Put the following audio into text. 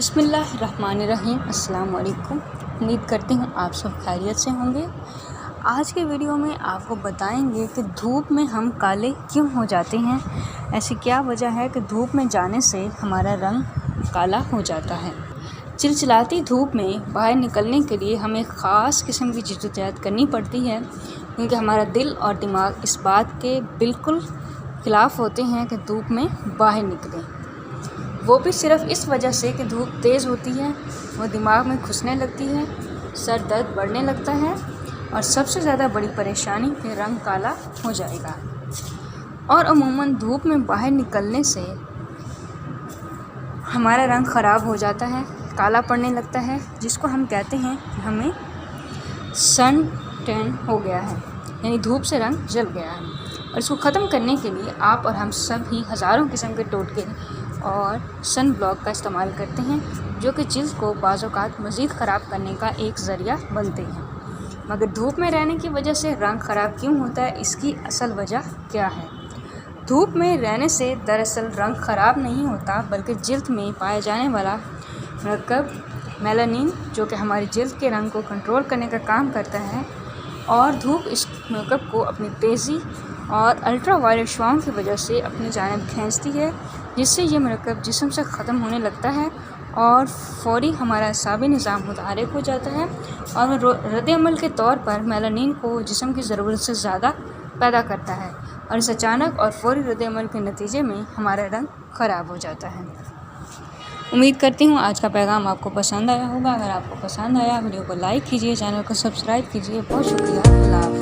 बिस्मिल्लाहिर्रहमानिर्रहीम। अस्सलाम वालेकुम। उम्मीद करती हूँ आप सब खैरियत से होंगे। आज के वीडियो में आपको बताएंगे कि धूप में हम काले क्यों हो जाते हैं। ऐसी क्या वजह है कि धूप में जाने से हमारा रंग काला हो जाता है। चिलचिलाती धूप में बाहर निकलने के लिए हमें ख़ास किस्म की जद्दोजहद करनी पड़ती है, क्योंकि हमारा दिल और दिमाग इस बात के बिल्कुल ख़िलाफ़ होते हैं कि धूप में बाहर निकलें। वो भी सिर्फ़ इस वजह से कि धूप तेज़ होती है, वो दिमाग में घुसने लगती है, सर दर्द बढ़ने लगता है और सबसे ज़्यादा बड़ी परेशानी कि रंग काला हो जाएगा। और अमूमन धूप में बाहर निकलने से हमारा रंग ख़राब हो जाता है, काला पड़ने लगता है, जिसको हम कहते हैं कि हमें सन टैन हो गया है, यानी धूप से रंग जल गया है। और इसको ख़त्म करने के लिए आप और हम सब ही हज़ारों किस्म के टोटके और सन ब्लॉक का इस्तेमाल करते हैं, जो कि जिल्द को बाज़ औक़ात मज़ीद ख़राब करने का एक ज़रिया बनते हैं। मगर धूप में रहने की वजह से रंग ख़राब क्यों होता है, इसकी असल वजह क्या है। धूप में रहने से दरअसल रंग ख़राब नहीं होता, बल्कि जिल्द में पाया जाने वाला मरकब मेलानिन, जो कि हमारी जिल्द के रंग को कंट्रोल करने का काम करता है, और धूप इस मरकब को अपनी तेज़ी और अल्ट्रा वायलेट शुआओं की वजह से अपनी जानिब खींचती है, जिससे ये मरकब जिस्म से ख़त्म होने लगता है और फ़ौरी हमारा असाबी निज़ाम मुतहरिक हो जाता है और रद्द-ए-अमल के तौर पर मेलानिन को जिस्म की ज़रूरत से ज़्यादा पैदा करता है, और इस अचानक और फ़ौरी रद्द-ए-अमल के नतीजे में हमारा रंग ख़राब हो जाता है। उम्मीद करती हूँ आज का पैगाम आपको पसंद आया होगा। अगर आपको पसंद आया वीडियो को लाइक कीजिए, चैनल को सब्सक्राइब कीजिए। बहुत शुक्रिया। अल्लाह हाफ़िज़।